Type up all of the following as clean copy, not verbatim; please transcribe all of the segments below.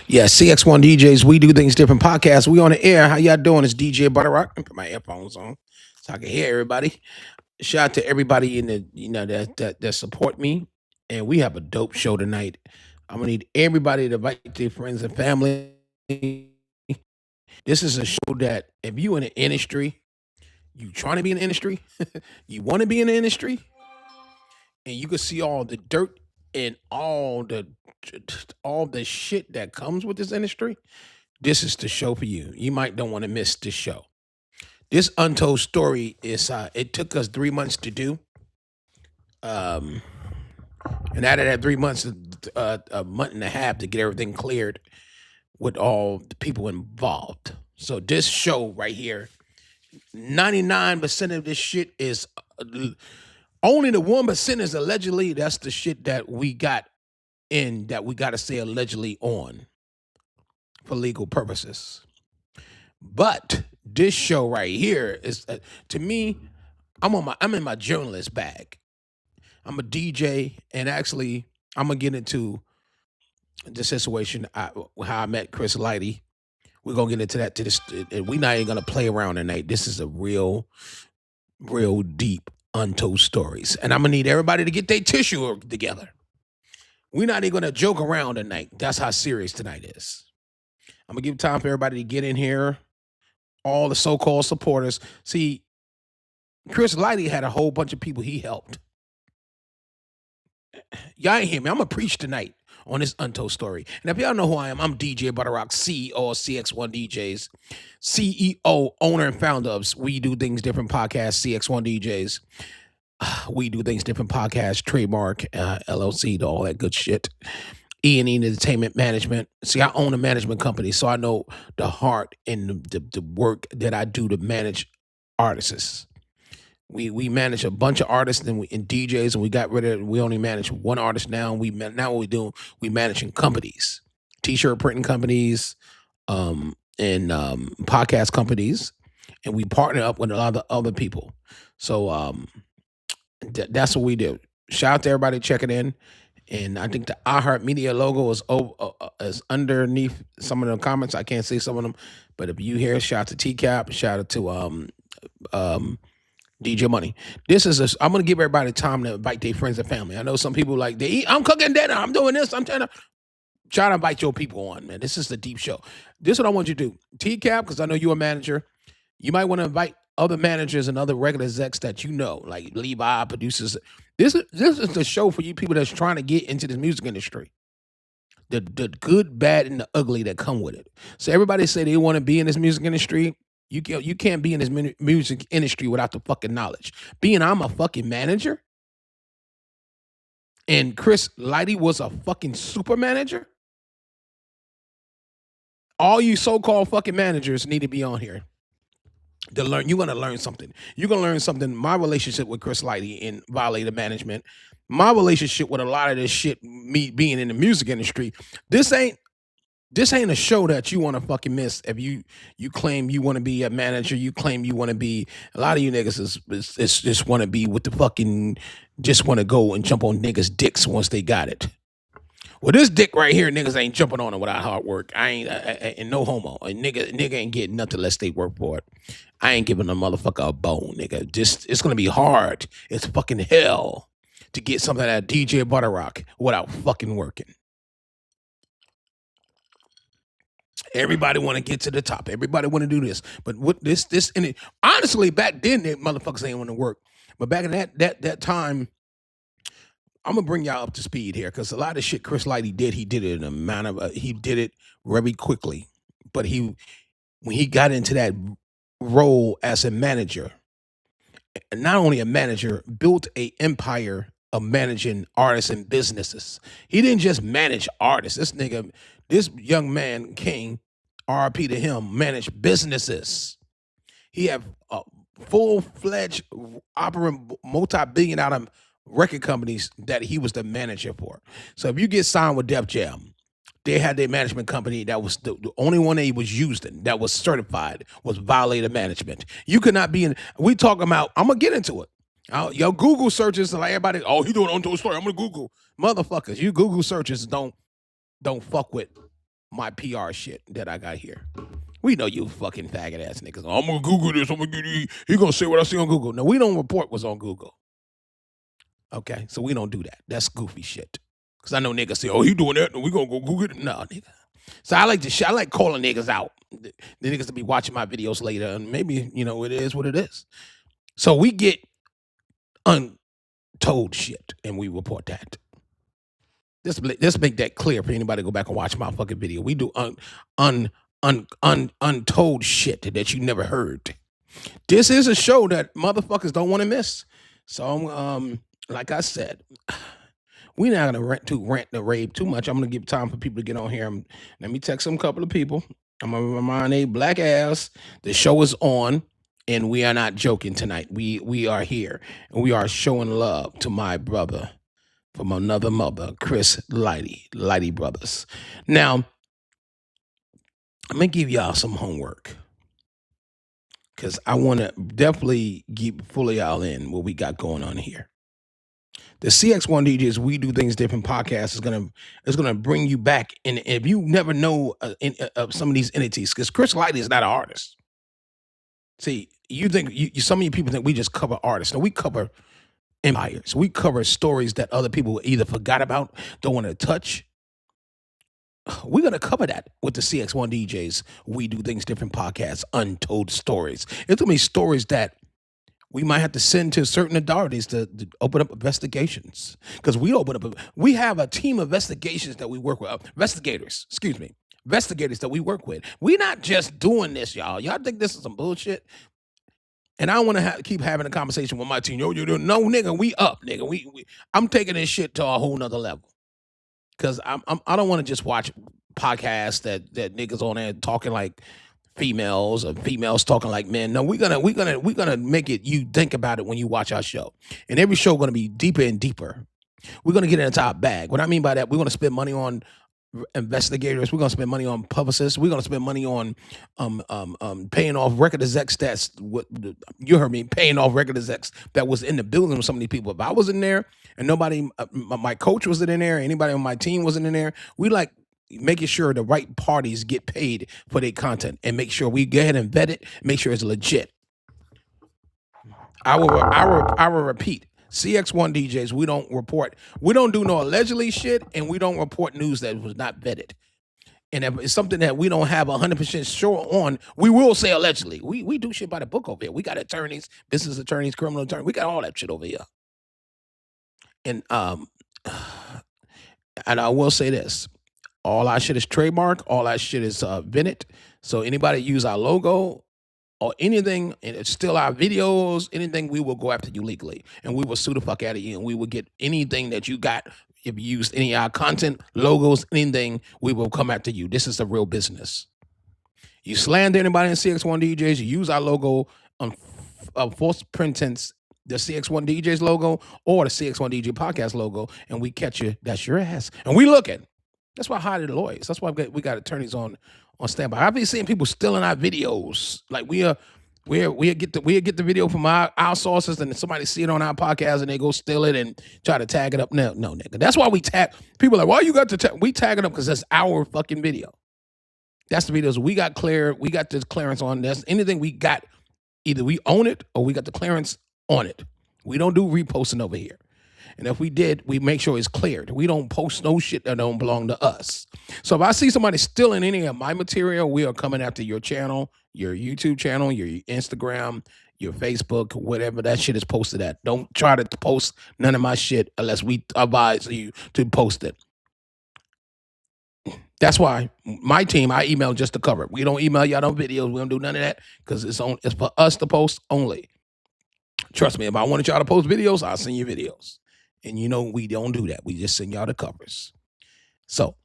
Yeah, Cx1DJs, we do things different podcast. We on the air. How y'all doing? It's DJ Butterrock. Put my earphones on so I can hear everybody. Shout out to everybody in the that support me. And we have a dope show tonight. I'm gonna need everybody to invite their friends and family. This is a show that if you in the industry, you trying to be in the industry, you want to be in the industry, and you can see all the dirt and all the shit that comes with this industry. This is the show for you. You might don't want to miss this show. This untold story is it took us 3 months to do. Um and out of that 3 months, a month and a half to get everything cleared with all the people involved. So this show right here, 99% of this shit is only the 1% is allegedly. That's the shit that we got in that we gotta say allegedly on for legal purposes. But this show right here is to me, I'm in my journalist bag. I'm a DJ, and actually, I'm gonna get into the situation how I met Chris Lighty. We're gonna get into that to this, and we're not even gonna play around tonight. This is a real deep, untold stories, and I'm gonna need everybody to get their tissue together. We're not even gonna joke around tonight. That's how serious tonight is. I'm gonna give time for everybody to get in here. All the so-called supporters. See, Chris Lighty had a whole bunch of people he helped. Y'all ain't hear me. I'm gonna preach tonight on this untold story. And if y'all know who I am, I'm DJ Butterrock, CEO of Cx1DJs, CEO, owner, and founder of We Do Things Different podcast, Cx1DJs. We Do Things Different podcast, trademark, LLC, all that good shit. E&E Entertainment Management. See, I own a management company, so I know the heart and the work that I do to manage artists. We manage a bunch of artists and DJs, and we got rid of. We only manage one artist now. Now what we do, we managing companies, t-shirt printing companies, and podcast companies, and we partner up with a lot of other people. So that's what we do. Shout out to everybody checking in. And I think the iHeartMedia logo is underneath some of the comments. I can't see some of them, but if you hear, shout out to TCAP, shout out to DJ Money. I'm gonna give everybody time to invite their friends and family. I know some people like they eat. I'm cooking dinner. I'm doing this. I'm trying to invite your people on, man. This is the deep show. This is what I want you to do. TCAP, because I know you're a manager. You might want to invite other managers and other regular execs that you know, like Levi, producers. This is the show for you people that's trying to get into this music industry. The good, bad, and the ugly that come with it. So everybody say they want to be in this music industry. You can't be in this music industry without the fucking knowledge. Being I'm a fucking manager, and Chris Lighty was a fucking super manager. All you so-called fucking managers need to be on here to learn. You're gonna learn something. You're gonna learn something. My relationship with Chris Lighty in Violator Management, my relationship with a lot of this shit, me being in the music industry. This ain't a show that you want to fucking miss. If you claim you want to be a manager, you claim you want to be. A lot of you niggas is just want to be with the fucking, just want to go and jump on niggas' dicks once they got it. Well, this dick right here, niggas ain't jumping on it without hard work. I ain't, and no homo. A nigga ain't getting nothing unless they work for it. I ain't giving a motherfucker a bone, nigga. Just, it's gonna be hard. It's fucking hell to get something out of DJ Butterrock without fucking working. Everybody want to get to the top. Everybody want to do this. But what this, and it, honestly, back then, they motherfuckers ain't want to work. But back in that time, I'm gonna bring y'all up to speed here because a lot of shit Chris Lighty did, he did it in a amount of he did it very quickly. But when he got into that role as a manager, not only a manager, built a empire of managing artists and businesses. He didn't just manage artists. This young man, King, RP to him, managed businesses. He had full-fledged operating multi-billion-dollar record companies that he was the manager for. So if you get signed with Def Jam, they had their management company that was the only one they was using that was certified was Violator Management. You could not be in. We talking about. I'm gonna get into it. Your Google searches like everybody. Oh, he doing Untold story. I'm gonna Google motherfuckers. You Google searches don't fuck with my PR shit that I got here. We know you fucking faggot ass niggas. I'm gonna Google this. I'm gonna get he gonna say what I see on Google. No, we don't report what's on Google. Okay, so we don't do that. That's goofy shit. Cause I know niggas say, "Oh, he doing that. We gonna go Google it." No, nigga. So I like calling niggas out. The niggas to be watching my videos later, and maybe it is what it is. So we get untold shit, and we report that. Let's make that clear for anybody to go back and watch my fucking video. We do untold shit that you never heard. This is a show that motherfuckers don't want to miss. So like I said, we're not gonna rant and rave too much. I'm gonna give time for people to get on here. Let me text some couple of people. I'm gonna remind a black ass the show is on, and we are not joking tonight. We are here, and we are showing love to my brother from another mother, Chris Lighty Brothers. Now, I'm gonna give y'all some homework because I want to definitely fully y'all in what we got going on here. The Cx1DJs, We Do Things Different podcast is gonna bring you back. And if you never know some of these entities, because Chris Lighty is not an artist. See, you think some of you people think we just cover artists. No, we cover empires. We cover stories that other people either forgot about, don't want to touch. We're going to cover that with the Cx1DJs, We Do Things Different podcast, Untold Stories. It's going to be stories that we might have to send to certain authorities to open up investigations. Because we have a team of investigations that we work with. Investigators that we work with. We're not just doing this, y'all. Y'all think this is some bullshit? And I don't want to keep having a conversation with my team. No, nigga, we up, nigga. I'm taking this shit to a whole nother level. Because I don't want to just watch podcasts that niggas on there talking like females or females talking like men. No, we're gonna make it you think about it when you watch our show. And every show gonna be deeper and deeper. We're gonna get into our bag. What I mean by that, we're gonna spend money on investigators. We're gonna spend money on publicists. We're gonna spend money on paying off record execs. That's what you heard me, paying off record execs that was in the building with some of these people. If I wasn't there and nobody, my coach wasn't in there, anybody on my team wasn't in there, we like making sure the right parties get paid for their content and make sure we go ahead and vet it, make sure it's legit. I will repeat. Cx1DJs, we don't do no allegedly shit, and we don't report news that was not vetted. And if it's something that we don't have 100% sure on, we will say allegedly. We do shit by the book over here. We got attorneys, business attorneys, criminal attorneys. We got all that shit over here. And I will say this. All our shit is trademark. All our shit is vetted. So anybody use our logo or anything, and it's still our videos, anything, we will go after you legally. And we will sue the fuck out of you. And we will get anything that you got. If you used any of our content, logos, anything, we will come after you. This is a real business. You slander anybody in Cx1DJs, you use our logo on false pretense, the Cx1DJs logo or the Cx1DJ podcast logo, and we catch you, that's your ass. And we looking. That's why I hired the lawyers. That's why we got attorneys on standby. I've been seeing people stealing our videos. Like we get the video from our sources, and somebody see it on our podcast and they go steal it and try to tag it up. No, nigga. That's why we tag. People are like, why you got to tag? We tag it up because that's our fucking video. That's the videos we got cleared. We got the clearance on this. Anything we got, either we own it or we got the clearance on it. We don't do reposting over here. And if we did, we make sure it's cleared. We don't post no shit that don't belong to us. So if I see somebody stealing any of my material, we are coming after your channel, your YouTube channel, your Instagram, your Facebook, whatever that shit is posted at. Don't try to post none of my shit unless we advise you to post it. That's why my team, I email just to cover it. We don't email y'all no videos. We don't do none of that because it's for us to post only. Trust me, if I wanted y'all to post videos, I'll send you videos. And we don't do that. We just send y'all the covers. So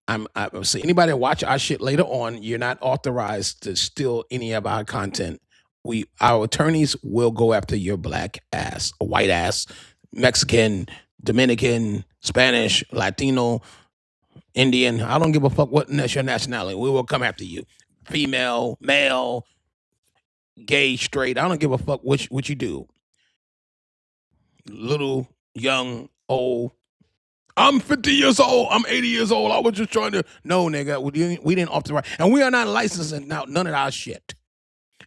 I'm saying anybody watch our shit later on, you're not authorized to steal any of our content. Our attorneys will go after your black ass, white ass, Mexican, Dominican, Spanish, Latino, Indian. I don't give a fuck what your nationality. We will come after you. Female, male, gay, straight. I don't give a fuck what you do. Little, young, old, I'm 50 years old. I'm 80 years old. I was just trying to. No, nigga, we didn't off the right. And we are not licensing out none of our shit.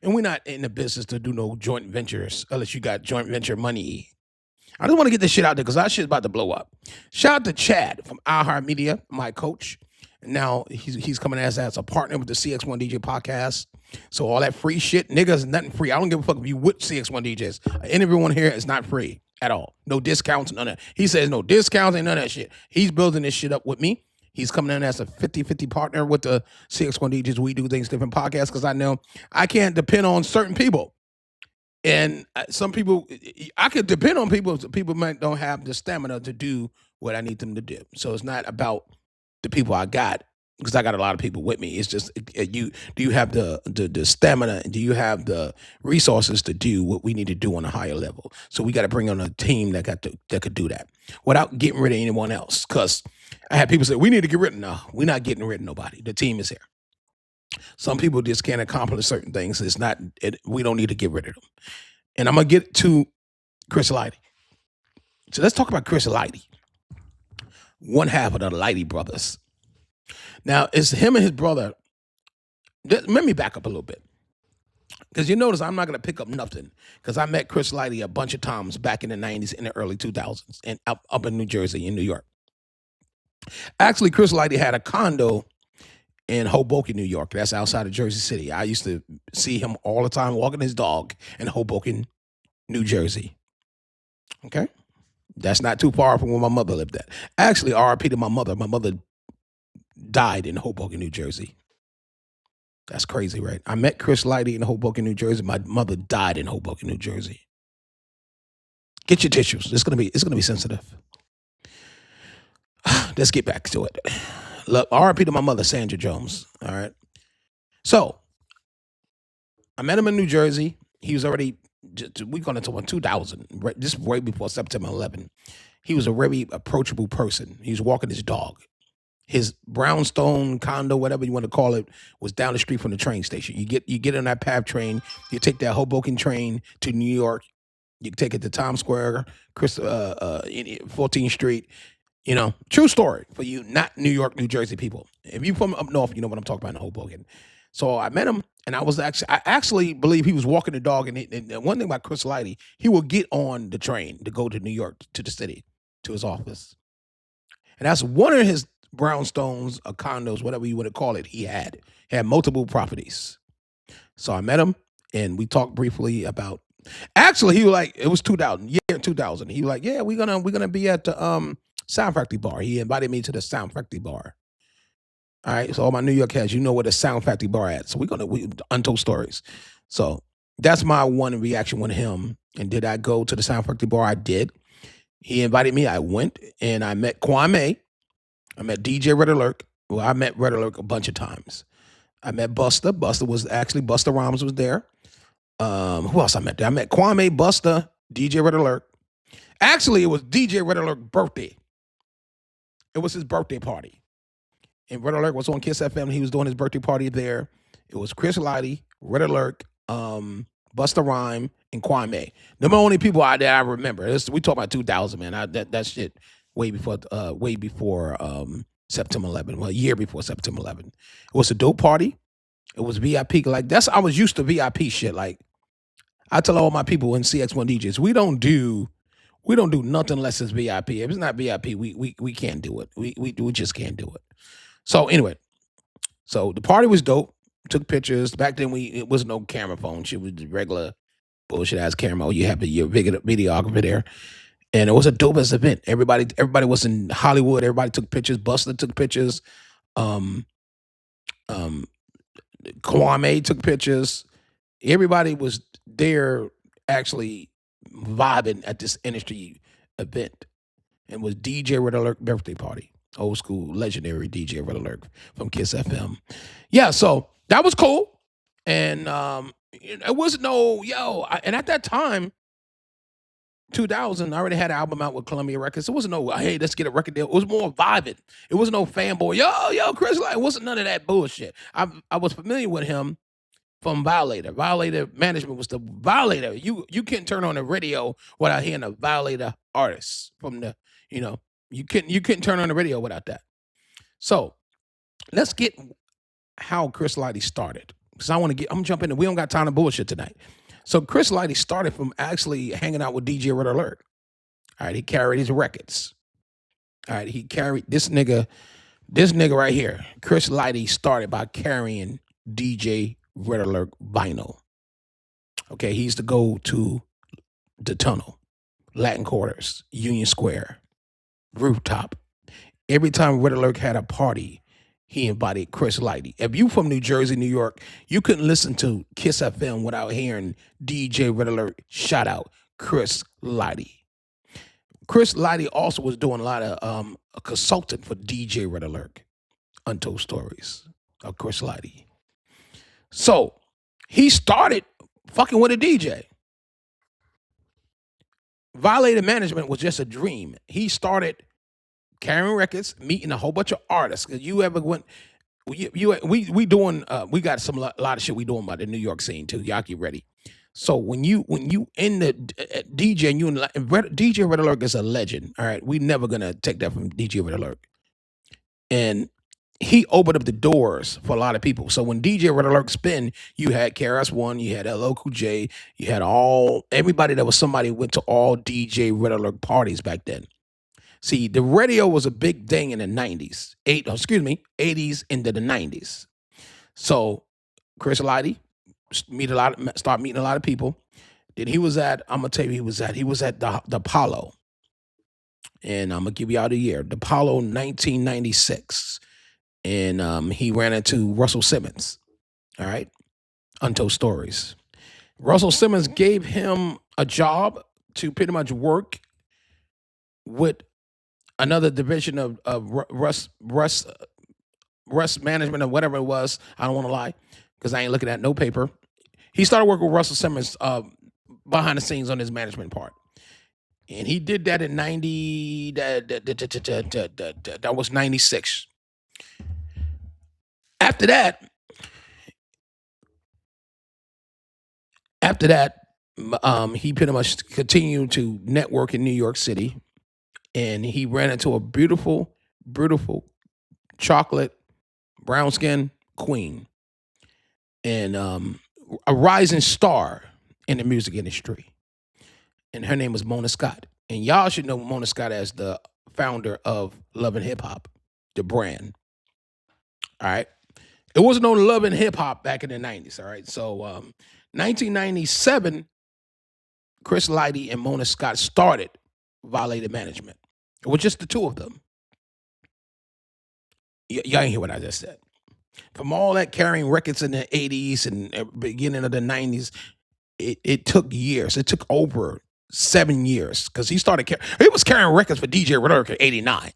And we're not in the business to do no joint ventures unless you got joint venture money. I just want to get this shit out there because our shit's about to blow up. Shout out to Chad from iHeartMedia, my coach. Now he's coming as a partner with the Cx1DJ podcast. So all that free shit, niggas, nothing free. I don't give a fuck if you with Cx1DJs. Everyone here is not free at all. No discounts, none of that. He says no discounts, ain't none of that shit. He's building this shit up with me. He's coming in as a 50-50 partner with the Cx1DJs. We do things different podcasts because I know I can't depend on certain people. And some people, I could depend on people. People might don't have the stamina to do what I need them to do. So it's not about the people I got because I got a lot of people with me. It's just do you have the stamina and do you have the resources to do what we need to do on a higher level? So we got to bring on a team that could do that without getting rid of anyone else. Because I had people say we need to get rid of. No, we're not getting rid of nobody. The team is here. Some people just can't accomplish certain things. We don't need to get rid of them. And I'm gonna get to Chris Lighty. So let's talk about Chris Lighty, one half of the Lighty brothers. Now it's him and his brother. Let me back up a little bit. Because you notice I'm not gonna pick up nothing. Because I met Chris Lighty a bunch of times back in the 90s and the early 2000s and up in New Jersey, in New York. Actually, Chris Lighty had a condo in Hoboken, New York. That's outside of Jersey City. I used to see him all the time walking his dog in Hoboken, New Jersey. Okay? That's not too far from where my mother lived at. Actually, RIP to my mother. My mother died in Hoboken, New Jersey. That's crazy, right? I met Chris Lighty in Hoboken, New Jersey. My mother died in Hoboken, New Jersey. Get your tissues. It's gonna be sensitive. Let's get back to it. Look, RIP to my mother, Sandra Jones. All right. So I met him in New Jersey. He was already, we're going to talk about 2000, right, just way before September 11. He was a very approachable person. He was walking his dog. His brownstone condo, whatever you want to call it, was down the street from the train station. You get on that PATH train. You take that Hoboken train to New York. You take it to Times Square, 14th Street. You know, true story for you, not New York, New Jersey people. If you from up north, you know what I'm talking about in Hoboken. So I met him, and I actually believe he was walking the dog. And one thing about Chris Lighty, he will get on the train to go to New York, to the city, to his office. And that's one of his brownstones or condos, whatever you want to call it, he had. He had multiple properties. So I met him, and we talked briefly about. Actually, he was like, it was 2000, year 2000. He was like, yeah, we're gonna be at the Sound Factory bar. He invited me to the Sound Factory bar. All right, so all my New York heads, you know where the Sound Factory bar at. So we Untold Stories. So that's my one reaction with him. And did I go to the Sound Factory bar? I did. He invited me. I went, and I met Kwame. I met DJ Red Alert. Well, I met Red Alert a bunch of times. I met Busta. Busta Rhymes was there. Who else I met there? I met Kwame, Busta, DJ Red Alert. Actually, it was DJ Red Alert's birthday. It was his birthday party. And Red Alert was on Kiss FM. He was doing his birthday party there. It was Chris Lighty, Red Alert, Busta Rhymes, and Kwame. Them are the only people that I remember. We talk about 2000, man. That shit way before September 11. Well, a year before September 11. It was a dope party. It was VIP. Like I was used to VIP shit. Like I tell all my people in Cx1DJs, we don't do nothing unless it's VIP. If it's not VIP, we can't do it. We just can't do it. So anyway, so the party was dope. Took pictures. Back then it was no camera phone. Shit was the regular bullshit ass camera. You have your videographer there. And it was a dope ass event. Everybody was in Hollywood. Everybody took pictures. Busta took pictures. Kwame took pictures. Everybody was there actually vibing at this industry event. And was DJ Red Alert birthday party. Old school, legendary DJ Red Alert from Kiss FM. Yeah, so that was cool. And it was no, and at that time, 2000, I already had an album out with Columbia Records. It wasn't no, hey, let's get a record deal. It was more vibing. It wasn't no fanboy, yo, Chris Light. It wasn't none of that bullshit. I was familiar with him from Violator. Violator management was the Violator. You can't turn on the radio without hearing a Violator artist from the, You couldn't turn on the radio without that. So let's get how Chris Lighty started. Because I'm jumping in. We don't got time to bullshit tonight. So Chris Lighty started from actually hanging out with DJ Red Alert. All right, he carried his records. All right, he carried this nigga right here. Chris Lighty started by carrying DJ Red Alert vinyl. Okay, he used to go to the Tunnel, Latin Quarters, Union Square, Rooftop. Every time Red Alert had a party, he invited Chris Lighty. If you from New Jersey, New York, you couldn't listen to Kiss FM without hearing DJ Red Alert shout out Chris Lighty. Chris Lighty also was doing a lot of a consultant for DJ Red Alert, Untold Stories of Chris Lighty. So he started fucking with a DJ. Violator management was just a dream. He started carrying records, meeting a whole bunch of artists. Cause you ever went, we doing, we got a lot of shit we doing about the New York scene too. Y'all get ready. So when you in the DJ and you in DJ Red Alert is a legend. All right, we never gonna take that from DJ Red Alert. And he opened up the doors for a lot of people. So when DJ Red Alert spin, you had KRS-One, you had LL Cool J, you had everybody that was somebody who went to all DJ Red Alert parties back then. See, the radio was a big thing in the 90s, 80s into the 90s. So Chris Lighty start meeting a lot of people. Then he was at, I'm gonna tell you, he was at the Apollo. And I'm gonna give you all the year, the Apollo 1996. And he ran into Russell Simmons. All right. Untold Stories. Russell Simmons gave him a job to pretty much work with another division of Russ management or whatever it was. I don't want to lie because I ain't looking at no paper. He started working with Russell Simmons behind the scenes on his management part. And he did that in 90, that was 96. After that, he pretty much continued to network in New York City, and he ran into a beautiful, beautiful chocolate brown skin queen, and a rising star in the music industry, and her name was Mona Scott. And y'all should know Mona Scott as the founder of Love and Hip Hop, the brand. All right. It wasn't on Love and Hip Hop back in the 90s, all right? So 1997, Chris Lighty and Mona Scott started Violator Management. It was just the two of them. Y'all ain't hear what I just said. From all that carrying records in the 80s and beginning of the 90s, it took years. It took over 7 years because he was carrying records for DJ Red Alert in 89.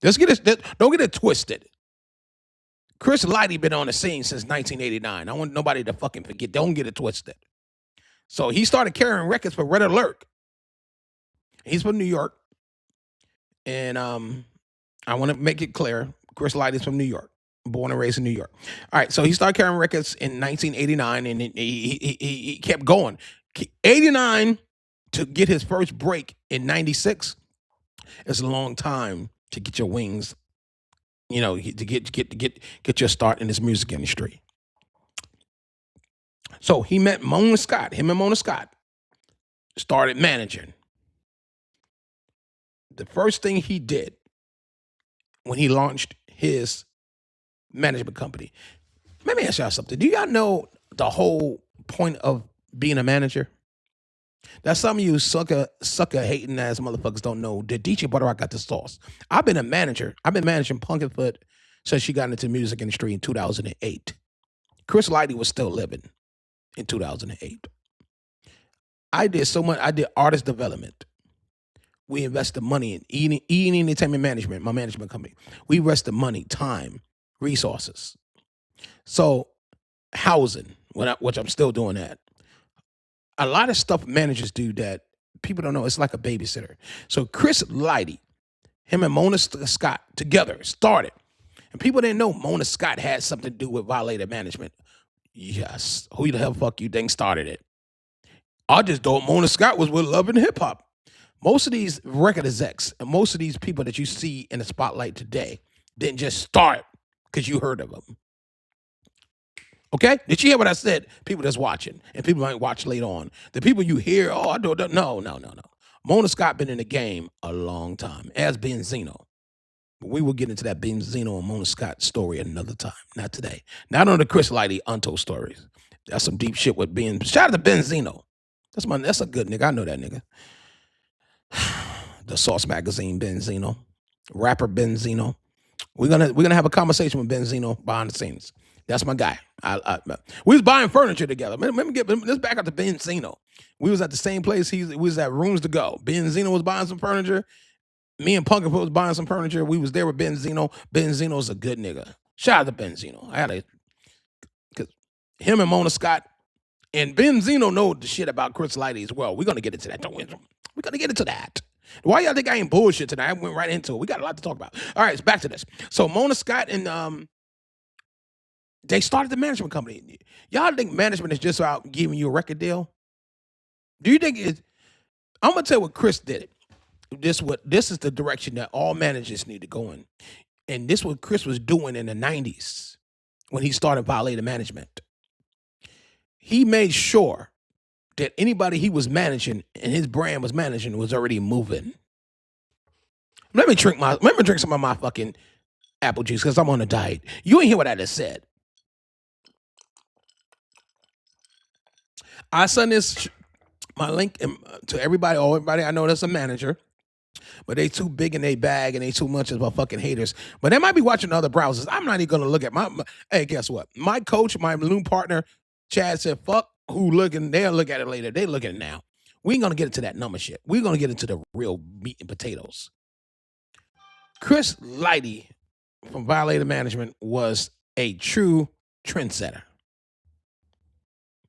Don't get it twisted. Chris Lighty been on the scene since 1989. I want nobody to fucking forget. Don't get it twisted. So he started carrying records for Red Alert. He's from New York. And I want to make it clear, Chris Lighty's from New York. Born and raised in New York. All right, so he started carrying records in 1989, and he kept going. 89 to get his first break in 96 is a long time to get your wings, you know, to get your start in this music industry. So he met Mona Scott. Him and Mona Scott started managing. The first thing he did when he launched his management company. Let me ask y'all something. Do y'all know the whole point of being a manager? That some of you sucker hating ass motherfuckers don't know that DJButterrock got the sauce. I've been a manager. I've been managing Punkenfoot since she got into the music industry in 2008. Chris Lighty was still living in 2008. I did so much. I did artist development. We invested money in E Entertainment Management, my management company. We invested money, time, resources. So housing, which I'm still doing that. A lot of stuff managers do that people don't know. It's like a babysitter. So Chris Lighty, him and Mona Scott together started. And people didn't know Mona Scott had something to do with Violator Management. Yes. Who the hell fuck you think started it? I just thought Mona Scott was with Love and Hip Hop. Most of these record execs and most of these people that you see in the spotlight today didn't just start because you heard of them. Okay? Did you hear what I said? People that's watching and people might watch later on. The people you hear, oh, I don't know. No. Mona Scott been in the game a long time, as Benzino. But we will get into that Benzino and Mona Scott story another time, not today. Not on the Chris Lighty Untold stories. That's some deep shit with Ben. Shout out to Benzino. That's a good nigga. I know that nigga. The Sauce Magazine Benzino. Rapper Benzino. We're gonna have a conversation with Benzino behind the scenes. That's my guy. We was buying furniture together. Let's back up to Benzino. We was at the same place. We was at Rooms to Go. Benzino was buying some furniture. Me and Punkin was buying some furniture. We was there with Benzino. Benzino's a good nigga. Shout out to Benzino. Because him and Mona Scott and Benzino know the shit about Chris Lighty as well. We're gonna get into that. We're gonna get into that. Why y'all think I ain't bullshit tonight? I went right into it. We got a lot to talk about. All right, back to this. So Mona Scott and they started the management company. Y'all think management is just about giving you a record deal? Do you think it's... I'm gonna tell you what Chris did it. This is the direction that all managers need to go in. And this is what Chris was doing in the 90s when he started Violator Management. He made sure that anybody he was managing and his brand was managing was already moving. Let me drink some of my fucking apple juice because I'm on a diet. You ain't hear what I just said. I send my link to everybody I know that's a manager, but they too big in their bag and they too much of a fucking haters. But they might be watching other browsers. I'm not even gonna look at hey, guess what? My coach, my new partner, Chad said, fuck who looking, they'll look at it later. They look at it now. We ain't gonna get into that number shit. We're gonna get into the real meat and potatoes. Chris Lighty from Violator Management was a true trendsetter.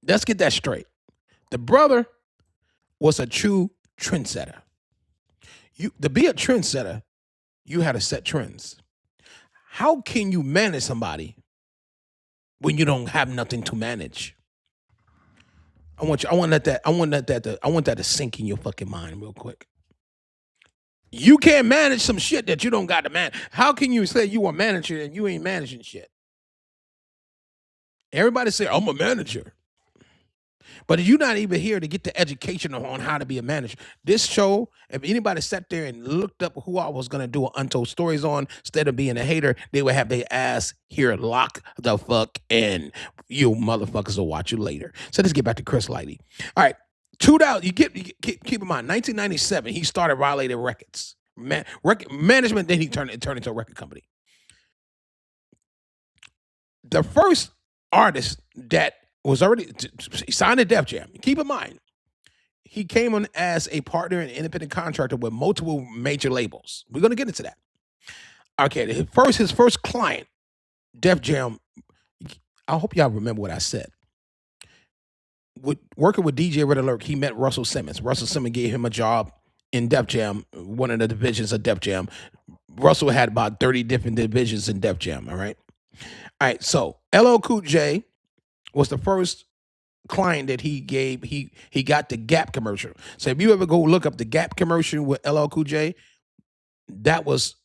Let's get that straight. The brother was a true trendsetter. To be a trendsetter, you had to set trends. How can you manage somebody when you don't have nothing to manage? I want that to sink in your fucking mind real quick. You can't manage some shit that you don't got to manage. How can you say you a manager and you ain't managing shit? Everybody say, I'm a manager. But you're not even here to get the education on how to be a manager. This show, if anybody sat there and looked up who I was going to do an Untold Stories on, instead of being a hater, they would have their ass here lock the fuck in. You motherfuckers will watch you later. So let's get back to Chris Lighty. All right. 2000, you keep in mind, 1997, he started Violator Records. Management, then he turned into a record company. The first artist that was already signed to Def Jam. Keep in mind, he came on as a partner and independent contractor with multiple major labels. We're going to get into that. Okay, his first client, Def Jam, I hope y'all remember what I said. Working with DJButterrock, he met Russell Simmons. Russell Simmons gave him a job in Def Jam, one of the divisions of Def Jam. Russell had about 30 different divisions in Def Jam, all right? All right, so LL Cool J was the first client that he gave. He got the Gap commercial. So if you ever go look up the Gap commercial with LL Cool J, that was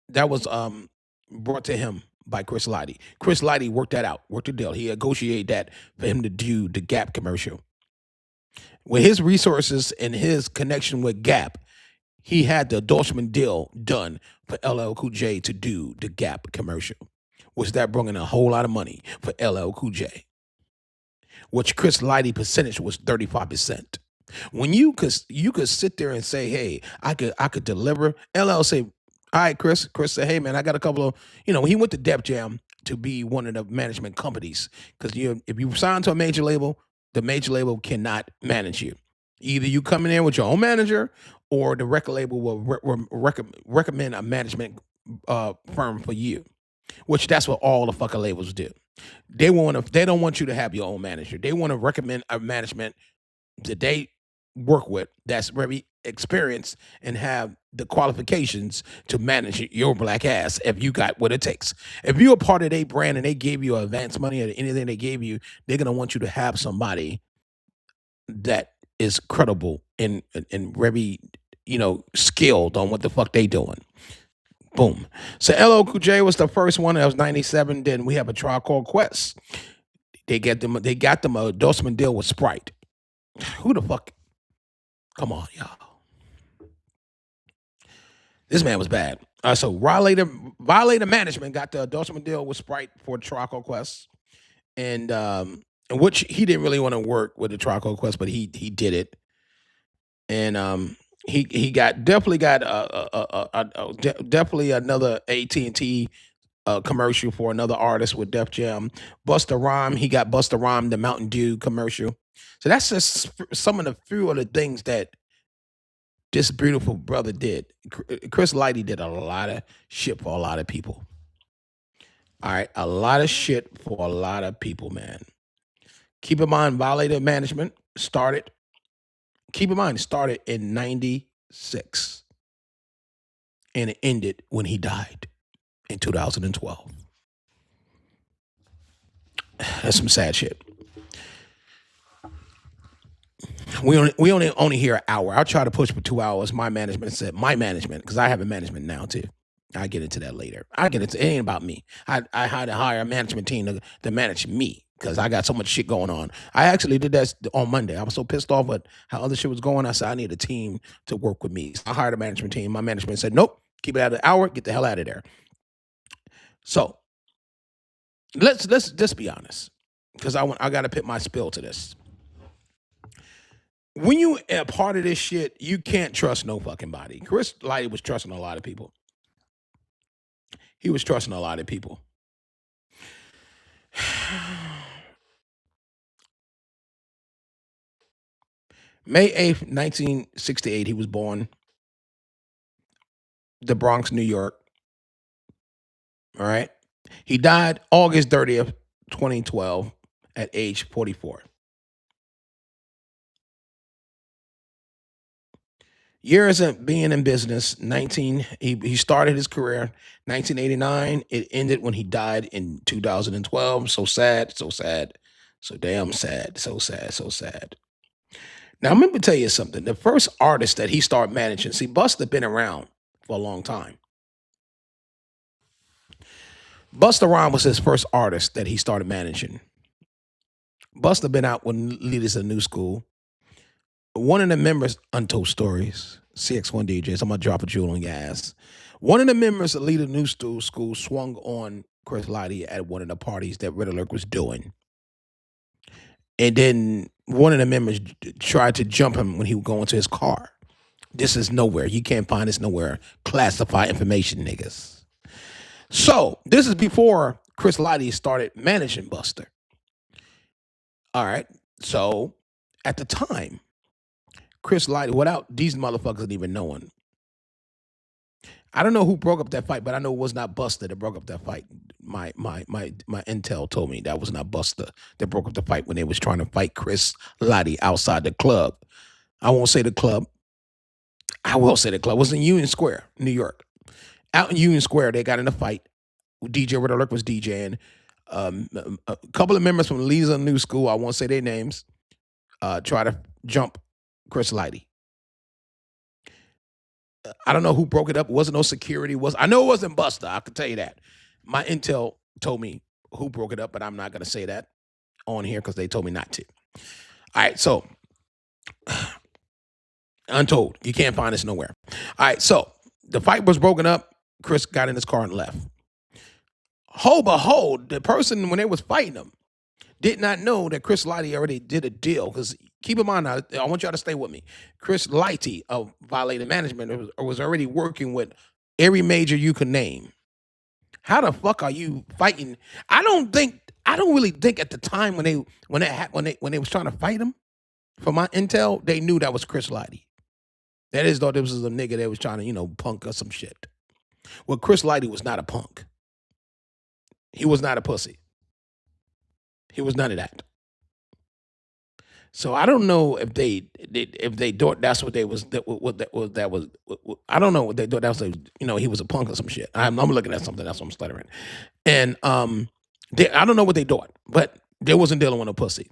brought to him by Chris Lighty. Chris Lighty worked that out, worked the deal. He negotiated that for him to do the Gap commercial. With his resources and his connection with Gap, he had the endorsement deal done for LL Cool J to do the Gap commercial, which that brought in a whole lot of money for LL Cool J, which Chris Lighty percentage was 35%. When you could sit there and say, hey, I could deliver. LL say, all right, Chris. Chris said, hey, man, I got a couple of, he went to Def Jam to be one of the management companies. Because if you sign to a major label, the major label cannot manage you. Either you come in there with your own manager or the record label will recommend a management firm for you, which that's what all the fucking labels do. They don't want you to have your own manager. They want to recommend a management that they work with that's very experienced and have the qualifications to manage your black ass if you got what it takes. If you're a part of their brand and they gave you advance money or anything they gave you, they're gonna want you to have somebody that is credible and very skilled on what the fuck they doing. Boom. So LL Cool J was the first one. That was 97. Then we have a Tribe Called Quest. They got them a endorsement deal with Sprite. Who the fuck? Come on, y'all. This man was bad. So Violator Management got the endorsement deal with Sprite for Tribe Called Quest, and which he didn't really want to work with the Tribe Called Quest, but he did it, and he definitely got definitely another AT&T commercial for another artist with Def Jam. Busta Rhymes, he got Busta Rhymes the Mountain Dew commercial. So that's just some of the few of the things that this beautiful brother did. Chris Lighty did a lot of shit for a lot of people. All right, a lot of shit for a lot of people, man. Keep in mind, Violator Management started. Keep in mind, it started in 96. And it ended when he died in 2012. That's some sad shit. We only hear an hour. I'll try to push for 2 hours. My management said, because I have a management now too. I get into that later. It ain't about me. I had to hire a management team to manage me because I got so much shit going on. I actually did that on Monday. I was so pissed off at how other shit was going. I said, I need a team to work with me. So I hired a management team. My management said, nope, keep it out of the hour. Get the hell out of there. So let's just be honest, because I got to put my spill to this. When you are part of this shit, you can't trust no fucking body. Chris Lighty was trusting a lot of people. He was trusting a lot of people. May 8th, 1968, he was born. The Bronx, New York. All right. He died August 30th, 2012 at age 44. Years of being in business, he started his career 1989. It ended when he died in 2012. So sad, so sad, so damn sad, so sad, so sad. Now, let me tell you something. The first artist that he started managing, see, Busta been around for a long time. Busta Rhymes was his first artist that he started managing. Busta been out with leaders of New School. One of the members, Untold Stories, Cx1DJs, I'm going to drop a jewel on your ass. One of the members of Leader New School swung on Chris Lighty at one of the parties that Red Alert was doing. And then one of the members tried to jump him when he would go into his car. This is nowhere. You can't find this nowhere. Classified information, niggas. So this is before Chris Lighty started managing Busta. All right. So at the time, Chris Lighty, without these motherfuckers even knowing, I don't know who broke up that fight, but I know it was not Busta that broke up that fight. My intel told me that was not Busta that broke up the fight when they was trying to fight Chris Lighty outside the club. I won't say the club. I will say the club. It was in Union Square, New York. Out in Union Square, they got in a fight. DJ Red Alert was DJing. A couple of members from Leaders of New School, I won't say their names, try to jump Chris Lighty. I don't know who broke it up. It wasn't no security. I know it wasn't Busta. I can tell you that. My intel told me who broke it up, but I'm not going to say that on here because they told me not to. All right, so Untold. You can't find this nowhere. All right, so the fight was broken up. Chris got in his car and left. Ho behold, the person, when they was fighting him, did not know that Chris Lighty already did a deal. Because keep in mind, I want y'all to stay with me. Chris Lighty of Violator Management was already working with every major you could name. How the fuck are you fighting? I don't really think at the time when they was trying to fight him, for my intel, they knew that was Chris Lighty. That is, thought this was a nigga that was trying to, punk or some shit. Well, Chris Lighty was not a punk. He was not a pussy. He was none of that. So I don't know if they thought that's what they was. I don't know what they thought that was. He was a punk or some shit. I'm looking at something. That's what I'm stuttering. And I don't know what they thought, but they wasn't dealing with a pussy.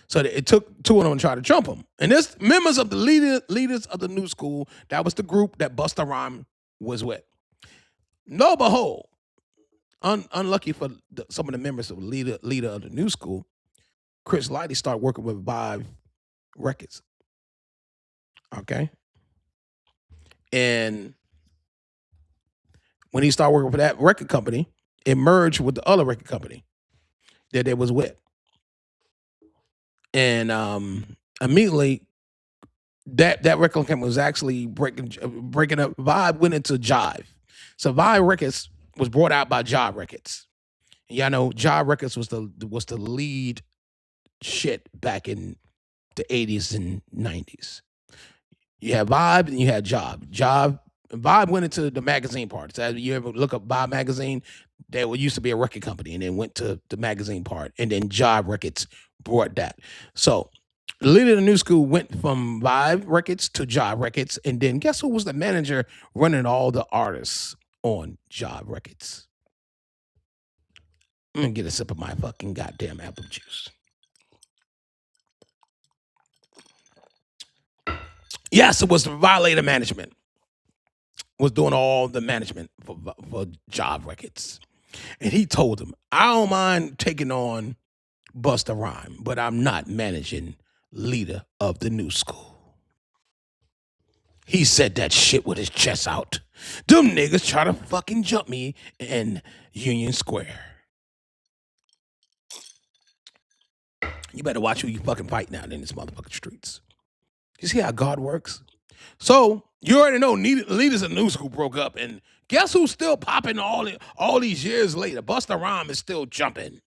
So it took two of them to try to jump him. And this members of the leaders of the new school, that was the group that Busta Rhymes was with. Lo behold, unlucky for some of the members of the leader of the new school, Chris Lighty started working with Vibe Records. Okay. And when he started working for that record company, it merged with the other record company that they was with. And immediately that record company was actually breaking up. Vibe went into Jive. So Vibe Records was brought out by Jive Records. Y'all know Jive Records was the lead shit back in the 80s and 90s. You had Vibe and you had Vibe went into the magazine part. So you ever look up Vibe magazine, there used to be a record company and then went to the magazine part. And then Jive Records brought that. So the leader of the new school went from Vibe Records to Jive Records. And then guess who was the manager running all the artists on Jive Records? I'm gonna get a sip of my fucking goddamn apple juice. Yes, it was the Violator management. Was doing all the management for Jive Records. And he told him, I don't mind taking on Busta Rhymes, but I'm not managing leader of the new school. He said that shit with his chest out. Them niggas try to fucking jump me in Union Square. You better watch who you fucking fight now in this motherfucking streets. You see how God works? So you already know leaders of the new school broke up, and guess who's still popping all these years later? Busta Rhymes is still jumping.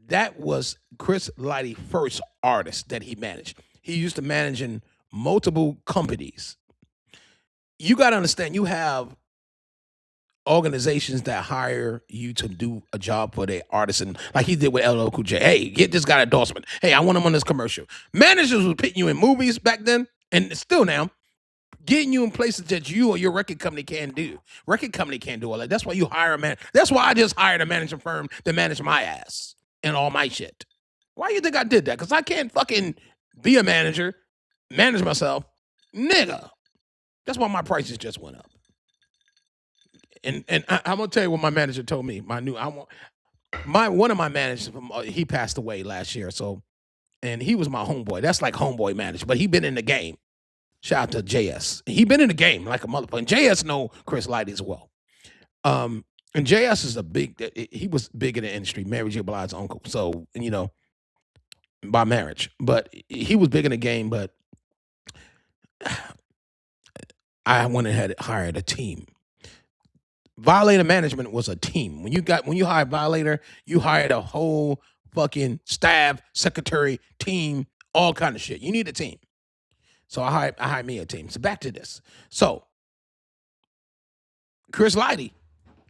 That was Chris Lighty's first artist that he managed. He used to managing multiple companies. You got to understand, you have organizations that hire you to do a job for their artists, and like he did with LL Cool J. Hey, get this guy endorsement. Hey, I want him on this commercial. Managers was putting you in movies back then, and still now, getting you in places that you or your record company can't do. Record company can't do all that. That's why you hire a man. That's why I just hired a management firm to manage my ass and all my shit. Why do you think I did that? Because I can't fucking be a manager, manage myself, nigga. That's why my prices just went up. And I'm gonna tell you what my manager told me. One of my managers, he passed away last year. So, and he was my homeboy. That's like homeboy manager, but he been in the game. Shout out to JS. He been in the game like a motherfucker. And JS know Chris Lighty as well. And JS is he was big in the industry. Mary J. Blige's uncle. So, you know, by marriage. But he was big in the game, but I went ahead and hired a team. Violator management was a team. When you hired Violator, you hired a whole fucking staff, secretary, team, all kind of shit. You need a team. So I hired me a team. So back to this. So Chris Lighty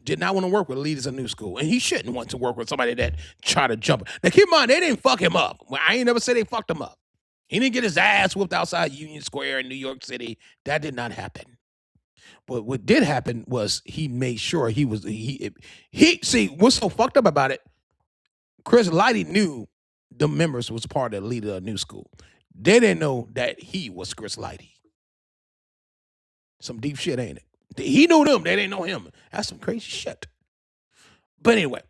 did not want to work with leaders of new school, and he shouldn't want to work with somebody that tried to jump. Now keep in mind, they didn't fuck him up. I ain't never said they fucked him up. He didn't get his ass whooped outside Union Square in New York City. That did not happen. But what did happen was he made sure he see what's so fucked up about it. Chris Lighty knew the members was part of the leader of new school. They didn't know that he was Chris Lighty. Some deep shit, ain't it? He knew them. They didn't know him. That's some crazy shit. But anyway,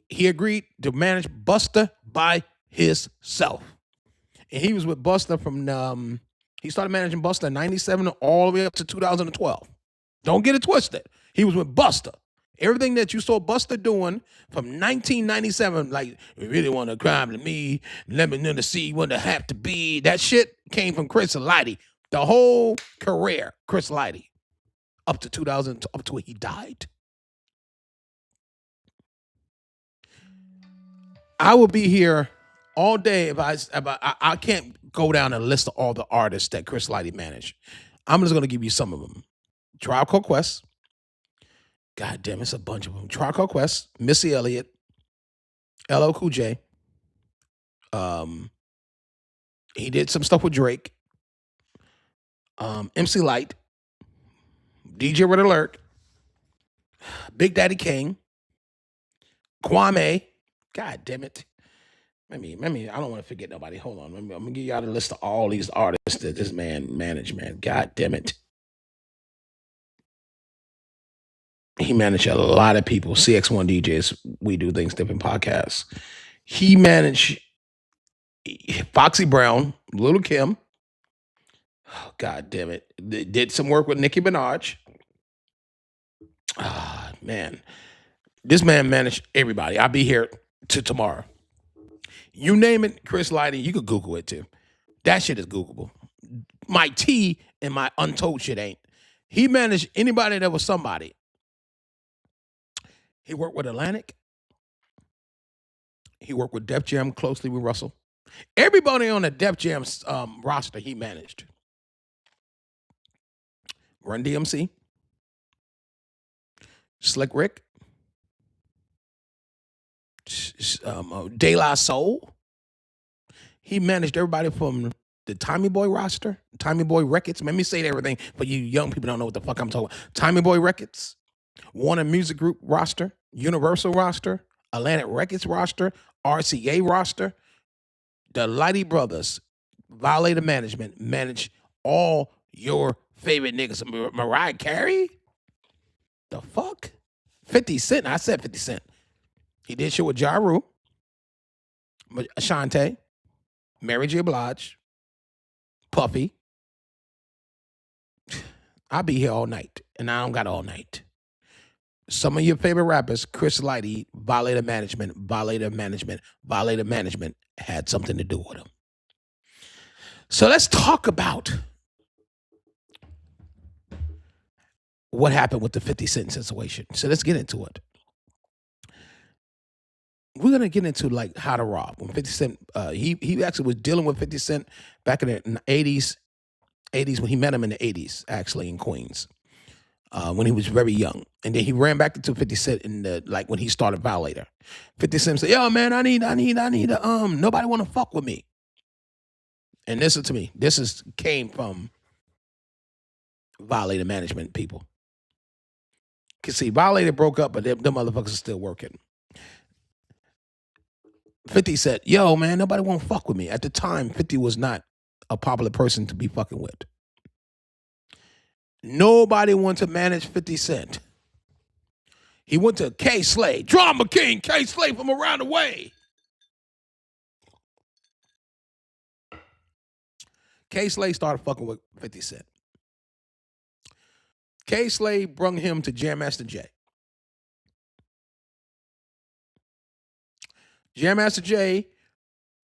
he agreed to manage Busta by himself. And he was with Busta from he started managing Busta in 97 all the way up to 2012. Don't get it twisted. He was with Busta. Everything that you saw Busta doing from 1997, like, you really want to crime to me, let me know to see what it have to be. That shit came from Chris Lighty. The whole career, Chris Lighty, up to 2000, up to when he died. I will be here all day if I can't go down a list of all the artists that Chris Lighty managed. I'm just going to give you some of them. Tribe Called Quest. God damn, it's a bunch of them. Tribe Called Quest, Missy Elliott, LL Cool J. He did some stuff with Drake. MC Light, DJ Red Alert, Big Daddy Kane, Kwame, God damn it. Let me, I don't want to forget nobody. Hold on. I'm gonna give y'all the list of all these artists that this man managed, man. God damn it. He managed a lot of people. Cx1DJs, We Do Things Different podcasts. He managed Foxy Brown, Little Kim. Oh, God damn it. Did some work with Nicki Minaj. Ah, man. This man managed everybody. I'll be here to tomorrow. You name it, Chris Lighty, you could Google it too. That shit is Googleable. My T and my Untold shit ain't. He managed anybody that was somebody. He worked with Atlantic. He worked with Def Jam closely with Russell. Everybody on the Def Jam roster he managed. Run DMC, Slick Rick, De La Soul. He managed everybody from the Tommy Boy roster, Tommy Boy Records. Let me say everything, but you young people don't know what the fuck I'm talking about. Tommy Boy Records, Warner Music Group roster, Universal roster, Atlantic Records roster, RCA roster. The Lighty brothers, Violator Management, manage all your favorite niggas. Mariah Carey? The fuck? 50 Cent. I said 50 Cent. He did shit with Ja Rule, Ashanti, Mary J. Blige, Puffy. I'll be here all night, and I don't got all night. Some of your favorite rappers, Chris Lighty, Violator Management, Violator Management, Violator Management had something to do with him. So let's talk about what happened with the 50 Cent situation. So let's get into it. We're gonna get into like how to rob. When 50 Cent, he actually was dealing with 50 Cent back in the 80s when he met him in the 80s, actually in Queens, when he was very young. And then he ran back into 50 Cent in the like when he started Violator. 50 Cent said, "Yo, man, I need nobody want to fuck with me." And listen to me, came from Violator Management people. Cause see, Violator broke up, but them motherfuckers are still working. 50 said, "Yo, man, nobody won't fuck with me." At the time, 50 was not a popular person to be fucking with. Nobody wanted to manage 50 Cent. He went to K Slay, Drama King, K Slay from around the way. K Slay started fucking with 50 Cent. K Slay brung him to Jam Master Jay. Jam Master Jay